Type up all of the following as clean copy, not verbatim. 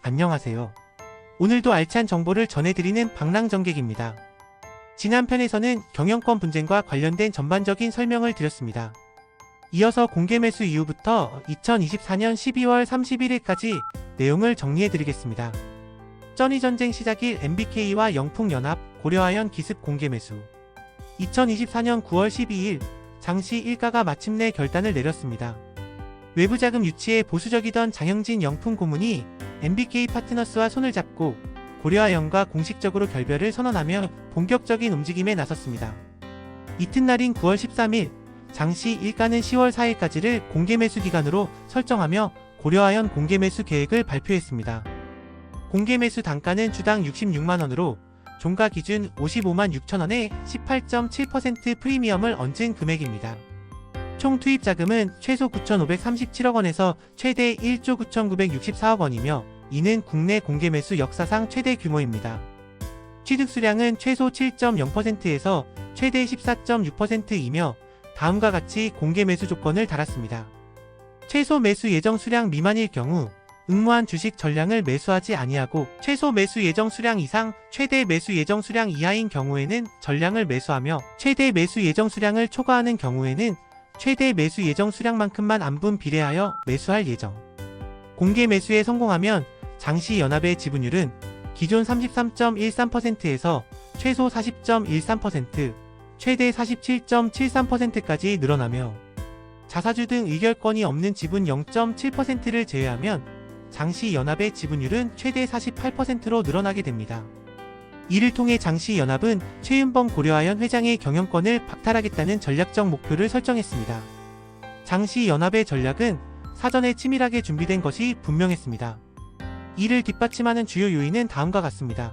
안녕하세요. 오늘도 알찬 정보를 전해드리는 방랑정객입니다. 지난 편에서는 경영권 분쟁과 관련된 전반적인 설명을 드렸습니다. 이어서 공개매수 이후부터 2024년 12월 31일까지 내용을 정리해드리겠습니다. 전이전쟁 시작일 MBK와 영풍연합, 고려아연 기습 공개매수. 2024년 9월 12일 장시 일가가 마침내 결단을 내렸습니다. 외부자금 유치에 보수적이던 장영진 영풍 고문이 MBK 파트너스와 손을 잡고 고려아연과 공식적으로 결별을 선언하며 본격적인 움직임에 나섰습니다. 이튿날인 9월 13일 장시 일가는 10월 4일까지를 공개매수 기간으로 설정하며 고려아연 공개매수 계획을 발표했습니다. 공개매수 단가는 주당 66만원으로 종가 기준 55만 6천원에 18.7% 프리미엄을 얹은 금액입니다. 총 투입 자금은 최소 9,537억원에서 최대 1조 9,964억원이며 이는 국내 공개매수 역사상 최대 규모입니다. 취득 수량은 최소 7.0%에서 최대 14.6%이며 다음과 같이 공개매수 조건을 달았습니다. 최소 매수 예정 수량 미만일 경우 응모한 주식 전량을 매수하지 아니하고 최소 매수 예정 수량 이상, 최대 매수 예정 수량 이하인 경우에는 전량을 매수하며 최대 매수 예정 수량을 초과하는 경우에는 최대 매수 예정 수량만큼만 안분 비례하여 매수할 예정. 공개 매수에 성공하면 장시 연합의 지분율은 기존 33.13%에서 최소 40.13%, 최대 47.73%까지 늘어나며 자사주 등 의결권이 없는 지분 0.7%를 제외하면 장시 연합의 지분율은 최대 48%로 늘어나게 됩니다. 이를 통해 장시 연합은 최윤범 고려아연 회장의 경영권을 박탈하겠다는 전략적 목표를 설정했습니다. 장시 연합의 전략은 사전에 치밀하게 준비된 것이 분명했습니다. 이를 뒷받침하는 주요 요인은 다음과 같습니다.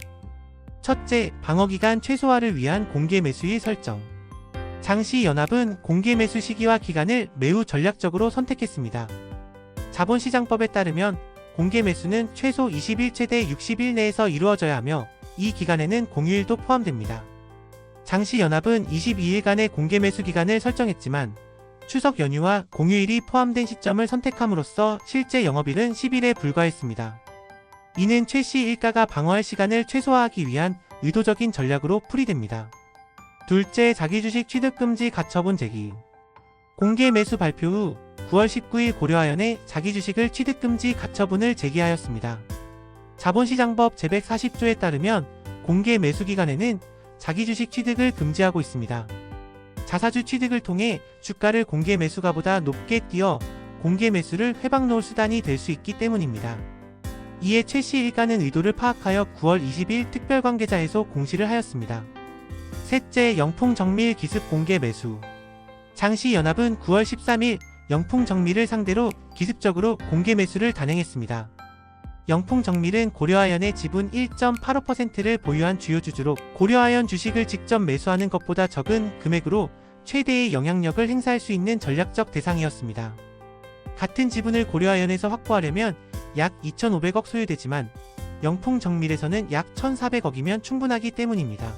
첫째, 방어기간 최소화를 위한 공개매수일 설정. 장시 연합은 공개매수 시기와 기간을 매우 전략적으로 선택했습니다. 자본시장법에 따르면 공개매수는 최소 20일 최대 60일 내에서 이루어져야 하며 이 기간에는 공휴일도 포함됩니다. 장시 연합은 22일간의 공개매수 기간을 설정했지만 추석 연휴와 공휴일이 포함된 시점을 선택함으로써 실제 영업일은 10일에 불과했습니다. 이는 최씨 일가가 방어할 시간을 최소화하기 위한 의도적인 전략으로 풀이됩니다. 둘째, 자기주식 취득금지 가처분 제기. 공개매수 발표 후 9월 19일 고려아연에 자기주식을 취득금지 가처분을 제기하였습니다. 자본시장법 제140조에 따르면 공개 매수 기간에는 자기주식 취득을 금지하고 있습니다. 자사주 취득을 통해 주가를 공개 매수가보다 높게 띄어 공개 매수를 회방 놓을 수단이 될 수 있기 때문입니다. 이에 최씨 일가는 의도를 파악하여 9월 20일 특별관계자에서 공시를 하였습니다. 셋째, 영풍정밀 기습 공개 매수. 장시 연합은 9월 13일 영풍정밀을 상대로 기습적으로 공개 매수를 단행했습니다. 영풍정밀은 고려아연의 지분 1.85%를 보유한 주요 주주로 고려아연 주식을 직접 매수하는 것보다 적은 금액으로 최대의 영향력을 행사할 수 있는 전략적 대상이었습니다. 같은 지분을 고려아연에서 확보하려면 약 2,500억 소요되지만 영풍정밀에서는 약 1,400억이면 충분하기 때문입니다.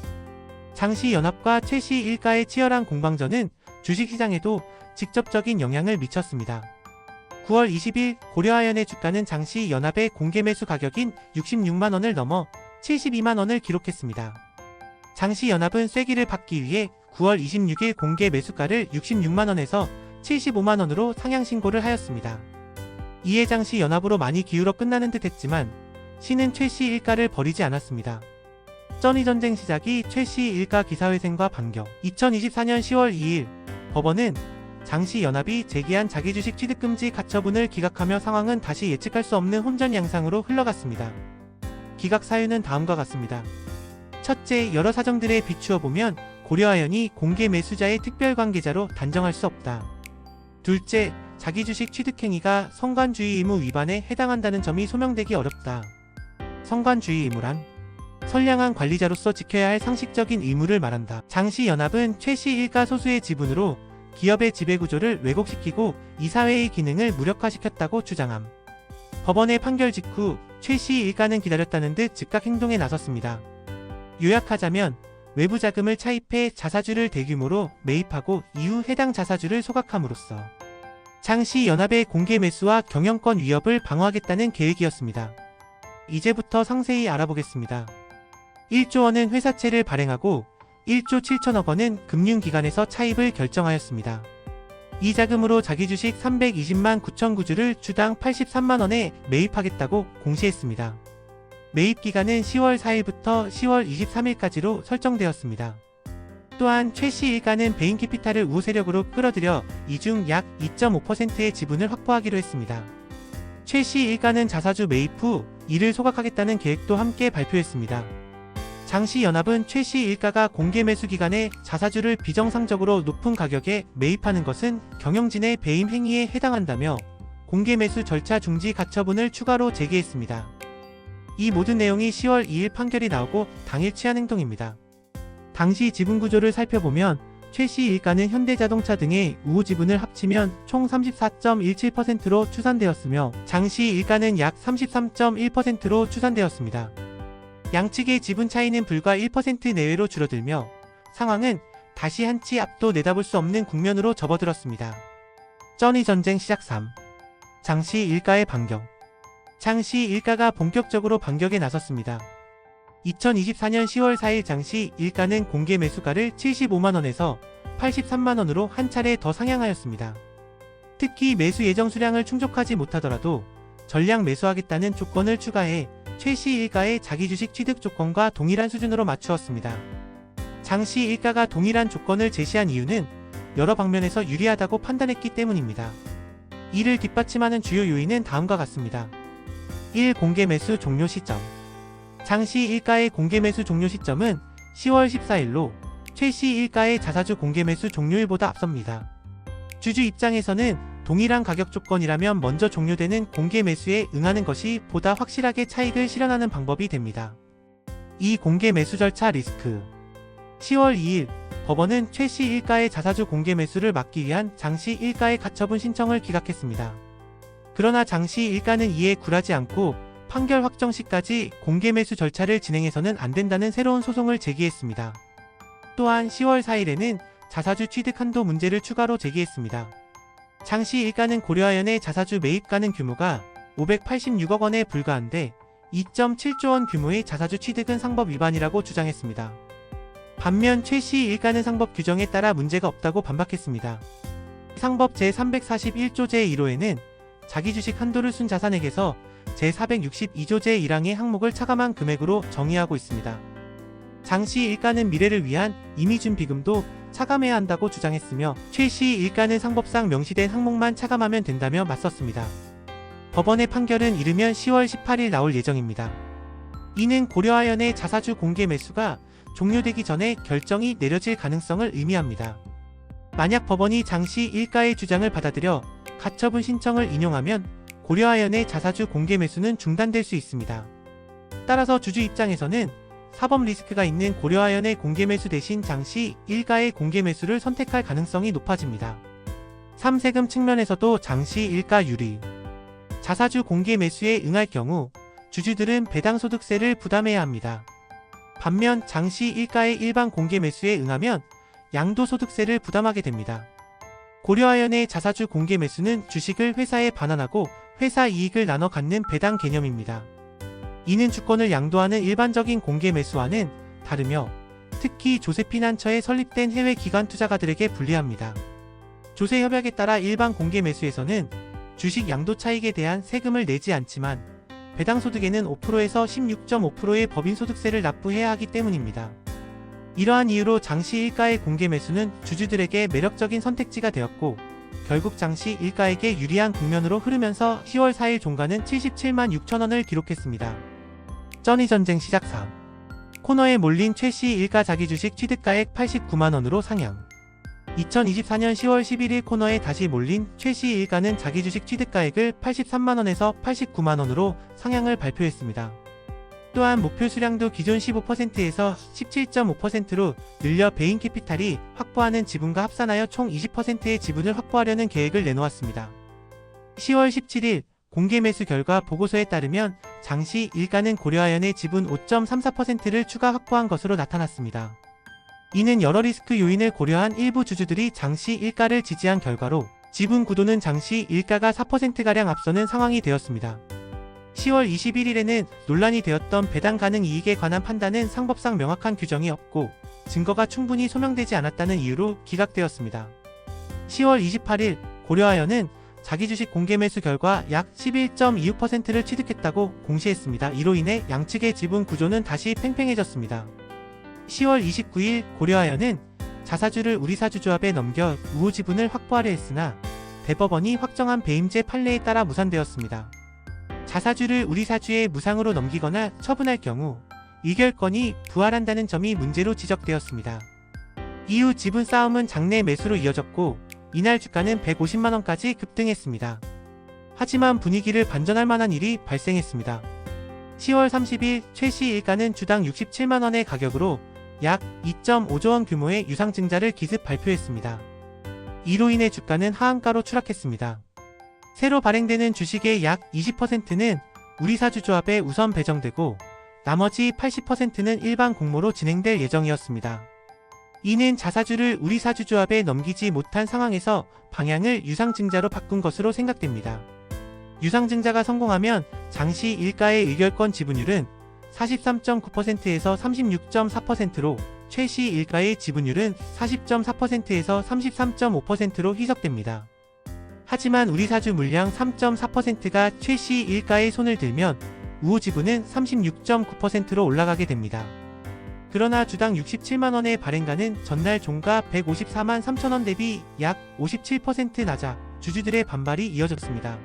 장시 연합과 최씨 일가의 치열한 공방전은 주식시장에도 직접적인 영향을 미쳤습니다. 9월 20일 고려아연의 주가는 장시 연합의 공개매수 가격인 66만원을 넘어 72만원을 기록했습니다. 장시 연합은 쐐기를 받기 위해 9월 26일 공개 매수가를 66만원에서 75만원으로 상향 신고를 하였습니다. 이에 장시 연합으로 많이 기울어 끝나는 듯 했지만 시는 최씨 일가를 버리지 않았습니다. 전이전쟁 시작이 최씨 일가 기사회생과 반격. 2024년 10월 2일 법원은 장시 연합이 제기한 자기주식 취득금지 가처분을 기각하며 상황은 다시 예측할 수 없는 혼전 양상으로 흘러갔습니다. 기각 사유는 다음과 같습니다. 첫째, 여러 사정들에 비추어 보면 고려아연이 공개 매수자의 특별관계자로 단정할 수 없다. 둘째, 자기주식 취득행위가 성관주의 의무 위반에 해당한다는 점이 소명되기 어렵다. 성관주의 의무란 선량한 관리자로서 지켜야 할 상식적인 의무를 말한다. 장시 연합은 최씨 일가 소수의 지분으로 기업의 지배구조를 왜곡시키고 이사회의 기능을 무력화시켰다고 주장함. 법원의 판결 직후 최씨 일가는 기다렸다는 듯 즉각 행동에 나섰습니다. 요약하자면 외부 자금을 차입해 자사주를 대규모로 매입하고 이후 해당 자사주를 소각함으로써 장시 연합의 공개 매수와 경영권 위협을 방어하겠다는 계획이었습니다. 이제부터 상세히 알아보겠습니다. 1조 원은 회사채를 발행하고 1조 7천억 원은 금융기관에서 차입을 결정하였습니다. 이 자금으로 자기 주식 320만 9천 구주를 주당 83만 원에 매입하겠다고 공시했습니다. 매입 기간은 10월 4일부터 10월 23일까지로 설정되었습니다. 또한 최씨 일가는 베인 캐피탈을 우호 세력으로 끌어들여 이 중 약 2.5%의 지분을 확보하기로 했습니다. 최씨 일가는 자사주 매입 후 이를 소각하겠다는 계획도 함께 발표했습니다. 장씨 연합은 최씨 일가가 공개 매수 기간에 자사주를 비정상적으로 높은 가격에 매입하는 것은 경영진의 배임 행위에 해당한다며 공개 매수 절차 중지 가처분을 추가로 제기했습니다. 이 모든 내용이 10월 2일 판결이 나오고 당일 취한 행동입니다. 당시 지분 구조를 살펴보면 최씨 일가는 현대자동차 등의 우호 지분을 합치면 총 34.17%로 추산되었으며 장씨 일가는 약 33.1%로 추산되었습니다. 양측의 지분 차이는 불과 1% 내외로 줄어들며 상황은 다시 한치 앞도 내다볼 수 없는 국면으로 접어들었습니다. 쩌니 전쟁 시작 3. 장씨 일가의 반격. 장씨 일가가 본격적으로 반격에 나섰습니다. 2024년 10월 4일 장씨 일가는 공개 매수가를 75만원에서 83만원으로 한 차례 더 상향하였습니다. 특히 매수 예정 수량을 충족하지 못하더라도 전량 매수하겠다는 조건을 추가해 최씨 일가의 자기 주식 취득 조건과 동일한 수준으로 맞추었습니다. 장씨 일가가 동일한 조건을 제시한 이유는 여러 방면에서 유리하다고 판단했기 때문입니다. 이를 뒷받침하는 주요 요인은 다음과 같습니다. 1. 공개 매수 종료 시점. 장씨 일가의 공개 매수 종료 시점은 10월 14일로 최씨 일가의 자사주 공개 매수 종료일보다 앞섭니다. 주주 입장에서는 동일한 가격 조건이라면 먼저 종료되는 공개 매수에 응하는 것이 보다 확실하게 차익을 실현하는 방법이 됩니다. 2. 공개 매수 절차 리스크. 10월 2일 법원은 최씨 일가의 자사주 공개 매수를 막기 위한 장씨 일가의 가처분 신청을 기각했습니다. 그러나 장씨 일가는 이에 굴하지 않고 판결 확정 시까지 공개 매수 절차를 진행해서는 안 된다는 새로운 소송을 제기했습니다. 또한 10월 4일에는 자사주 취득 한도 문제를 추가로 제기했습니다. 장씨 일가는 고려아연의 자사주 매입 가능 규모가 586억 원에 불과한데 2.7조 원 규모의 자사주 취득은 상법 위반이라고 주장했습니다. 반면 최씨 일가는 상법 규정에 따라 문제가 없다고 반박했습니다. 상법 제341조 제1호에는 자기 주식 한도를 순 자산액에서 제462조 제1항의 항목을 차감한 금액으로 정의하고 있습니다. 장씨 일가는 미래를 위한 이미 준 비금도 차감해야 한다고 주장했으며 최씨 일가는 상법상 명시된 항목만 차감하면 된다며 맞섰습니다. 법원의 판결은 이르면 10월 18일 나올 예정입니다. 이는 고려아연의 자사주 공개 매수가 종료되기 전에 결정이 내려질 가능성을 의미합니다. 만약 법원이 장씨 일가의 주장을 받아들여 가처분 신청을 인용하면 고려아연의 자사주 공개 매수는 중단될 수 있습니다. 따라서 주주 입장에서는 사법 리스크가 있는 고려아연의 공개 매수 대신 장씨 일가의 공개 매수를 선택할 가능성이 높아집니다. 3. 세금 측면에서도 장씨 일가 유리. 자사주 공개 매수에 응할 경우 주주들은 배당소득세를 부담해야 합니다. 반면 장씨 일가의 일반 공개 매수에 응하면 양도소득세를 부담하게 됩니다. 고려아연의 자사주 공개 매수는 주식을 회사에 반환하고 회사 이익을 나눠 갖는 배당 개념입니다. 이는 주권을 양도하는 일반적인 공개 매수와는 다르며 특히 조세피난처에 설립된 해외 기관 투자가들에게 불리합니다. 조세협약에 따라 일반 공개 매수에서는 주식 양도 차익에 대한 세금을 내지 않지만 배당소득에는 5%에서 16.5%의 법인소득세를 납부해야 하기 때문입니다. 이러한 이유로 장씨 일가의 공개 매수는 주주들에게 매력적인 선택지가 되었고 결국 장씨 일가에게 유리한 국면으로 흐르면서 10월 4일 종가는 77만 6천원을 기록했습니다. 쩌니 전쟁 시작 4. 코너에 몰린 최씨 일가 자기 주식 취득가액 89만원으로 상향. 2024년 10월 11일 코너에 다시 몰린 최씨 일가는 자기 주식 취득가액을 83만원에서 89만원으로 상향을 발표했습니다. 또한 목표 수량도 기존 15%에서 17.5%로 늘려 베인 캐피탈이 확보하는 지분과 합산하여 총 20%의 지분을 확보하려는 계획을 내놓았습니다. 10월 17일 공개 매수 결과 보고서에 따르면 장씨 일가는 고려아연의 지분 5.34%를 추가 확보한 것으로 나타났습니다. 이는 여러 리스크 요인을 고려한 일부 주주들이 장씨 일가를 지지한 결과로 지분 구도는 장씨 일가가 4%가량 앞서는 상황이 되었습니다. 10월 21일에는 논란이 되었던 배당 가능 이익에 관한 판단은 상법상 명확한 규정이 없고 증거가 충분히 소명되지 않았다는 이유로 기각되었습니다. 10월 28일 고려아연은 자기 주식 공개 매수 결과 약 11.26%를 취득했다고 공시했습니다. 이로 인해 양측의 지분 구조는 다시 팽팽해졌습니다. 10월 29일 고려아연은 자사주를 우리사주조합에 넘겨 우호 지분을 확보하려 했으나 대법원이 확정한 배임제 판례에 따라 무산되었습니다. 자사주를 우리사주에 무상으로 넘기거나 처분할 경우 의결권이 부활한다는 점이 문제로 지적되었습니다. 이후 지분 싸움은 장내 매수로 이어졌고 이날 주가는 150만원까지 급등했습니다. 하지만 분위기를 반전할 만한 일이 발생했습니다. 10월 30일 최씨 일가는 주당 67만원의 가격으로 약 2.5조원 규모의 유상증자를 기습 발표했습니다. 이로 인해 주가는 하한가로 추락했습니다. 새로 발행되는 주식의 약 20%는 우리사주조합에 우선 배정되고 나머지 80%는 일반 공모로 진행될 예정이었습니다. 이는 자사주를 우리사주조합에 넘기지 못한 상황에서 방향을 유상증자로 바꾼 것으로 생각됩니다. 유상증자가 성공하면 장시 일가의 의결권 지분율은 43.9%에서 36.4%로 최씨 일가의 지분율은 40.4%에서 33.5%로 희석됩니다. 하지만 우리사주 물량 3.4%가 최씨 일가의 손을 들면 우호 지분은 36.9%로 올라가게 됩니다. 그러나 주당 67만원의 발행가는 전날 종가 154만 3천원 대비 약 57% 낮아 주주들의 반발이 이어졌습니다.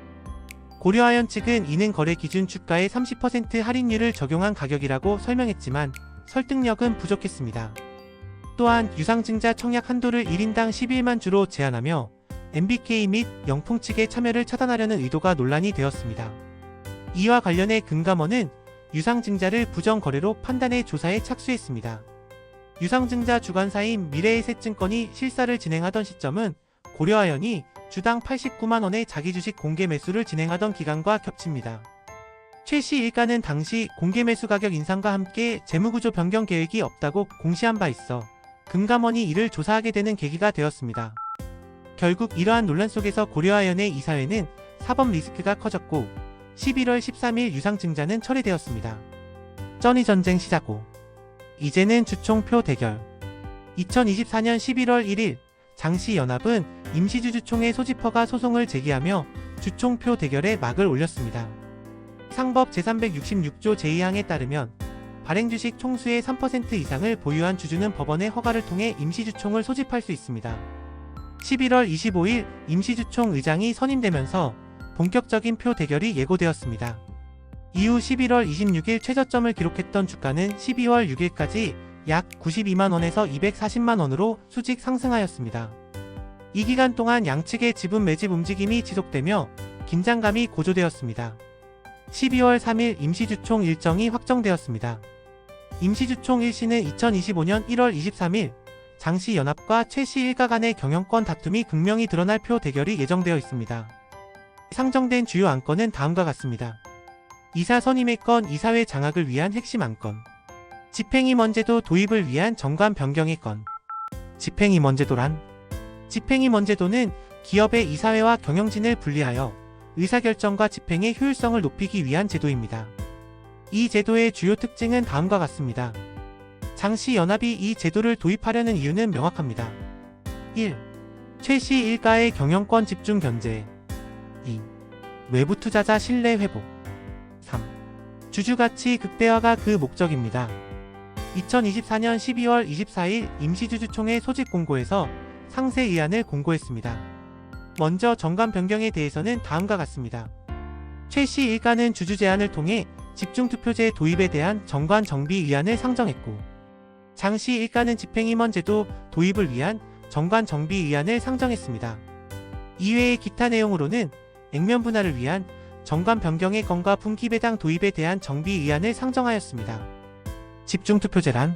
고려아연 측은 이는 거래 기준 주가의 30% 할인율을 적용한 가격이라고 설명했지만 설득력은 부족했습니다. 또한 유상증자 청약 한도를 1인당 11만 주로 제한하며 MBK 및 영풍 측의 참여를 차단하려는 의도가 논란이 되었습니다. 이와 관련해 금감원은 유상증자를 부정거래로 판단해 조사에 착수했습니다. 유상증자 주관사인 미래에셋증권이 실사를 진행하던 시점은 고려아연이 주당 89만원의 자기주식 공개 매수를 진행하던 기간과 겹칩니다. 최씨 일가는 당시 공개 매수 가격 인상과 함께 재무구조 변경 계획이 없다고 공시한 바 있어 금감원이 이를 조사하게 되는 계기가 되었습니다. 결국 이러한 논란 속에서 고려아연의 이사회는 사법 리스크가 커졌고 11월 13일 유상증자는 철회되었습니다. 쩌니전쟁 시작 후 이제는 주총표 대결. 2024년 11월 1일 장시연합은 임시주주총회 소집허가 소송을 제기하며 주총표 대결에 막을 올렸습니다. 상법 제366조 제2항에 따르면 발행주식 총수의 3% 이상을 보유한 주주는 법원의 허가를 통해 임시주총을 소집할 수 있습니다. 11월 25일 임시주총 의장이 선임되면서 본격적인 표 대결이 예고되었습니다. 이후 11월 26일 최저점을 기록했던 주가는 12월 6일까지 약 92만원에서 240만원으로 수직 상승하였습니다. 이 기간 동안 양측의 지분 매집 움직임이 지속되며 긴장감이 고조되었습니다. 12월 3일 임시주총 일정이 확정되었습니다. 임시주총 일시는 2025년 1월 23일 장시연합과 최씨 일가 간의 경영권 다툼이 극명히 드러날 표 대결이 예정되어 있습니다. 상정된 주요 안건은 다음과 같습니다. 이사 선임의 건, 이사회 장악을 위한 핵심 안건, 집행임원제도 도입을 위한 정관 변경의 건. 집행임원제도란 집행임원제도는 기업의 이사회와 경영진을 분리하여 의사결정과 집행의 효율성을 높이기 위한 제도입니다. 이 제도의 주요 특징은 다음과 같습니다. 장시연합이 이 제도를 도입하려는 이유는 명확합니다. 1. 최씨 일가의 경영권 집중 견제. 2. 외부 투자자 신뢰 회복. 3. 주주가치 극대화가 그 목적입니다. 2024년 12월 24일 임시주주총회 소집 공고에서 상세 의안을 공고했습니다. 먼저 정관 변경에 대해서는 다음과 같습니다. 최씨 일가는 주주 제한을 통해 집중투표제 도입에 대한 정관 정비 의안을 상정했고, 장씨 일가는 집행임원제도 도입을 위한 정관 정비 의안을 상정했습니다. 이외의 기타 내용으로는 액면 분할을 위한 정관 변경의 건과 분기배당 도입에 대한 정비 의안을 상정하였습니다. 집중투표제란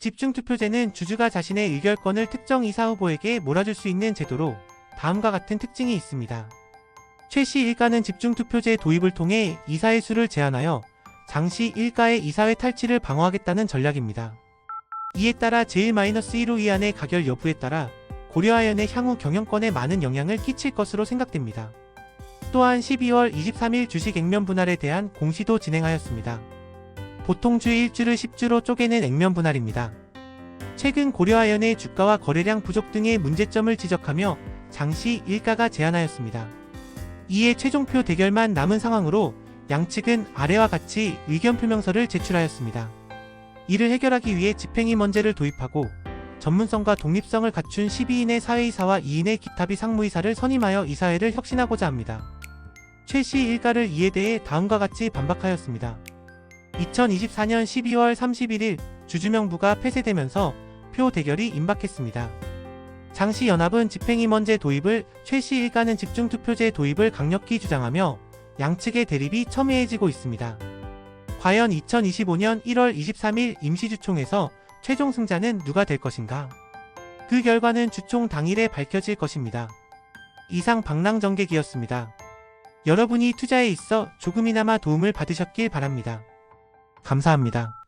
집중투표제는 주주가 자신의 의결권을 특정 이사 후보에게 몰아줄 수 있는 제도로 다음과 같은 특징이 있습니다. 최씨 일가는 집중투표제 도입을 통해 이사의 수를 제한하여 장씨 일가의 이사회 탈취를 방어하겠다는 전략입니다. 이에 따라 제1-1호 의안의 가결 여부에 따라 고려아연의 향후 경영권에 많은 영향을 끼칠 것으로 생각됩니다. 또한 12월 23일 주식 액면 분할에 대한 공시도 진행하였습니다. 보통주 1주를 10주로 쪼개는 액면 분할입니다. 최근 고려아연의 주가와 거래량 부족 등의 문제점을 지적하며 장시 일가가 제안하였습니다. 이에 최종표 대결만 남은 상황으로 양측은 아래와 같이 의견 표명서를 제출하였습니다. 이를 해결하기 위해 집행임원제를 도입하고 전문성과 독립성을 갖춘 12인의 사회이사와 2인의 기타비 상무이사를 선임하여 이사회를 혁신하고자 합니다. 최씨 일가를 이에 대해 다음과 같이 반박하였습니다. 2024년 12월 31일 주주명부가 폐쇄되면서 표 대결이 임박했습니다. 장시 연합은 집행임원제 도입을, 최씨 일가는 집중투표제 도입을 강력히 주장하며 양측의 대립이 첨예해지고 있습니다. 과연 2025년 1월 23일 임시주총에서 최종 승자는 누가 될 것인가? 그 결과는 주총 당일에 밝혀질 것입니다. 이상 방랑정객이었습니다. 여러분이 투자에 있어 조금이나마 도움을 받으셨길 바랍니다. 감사합니다.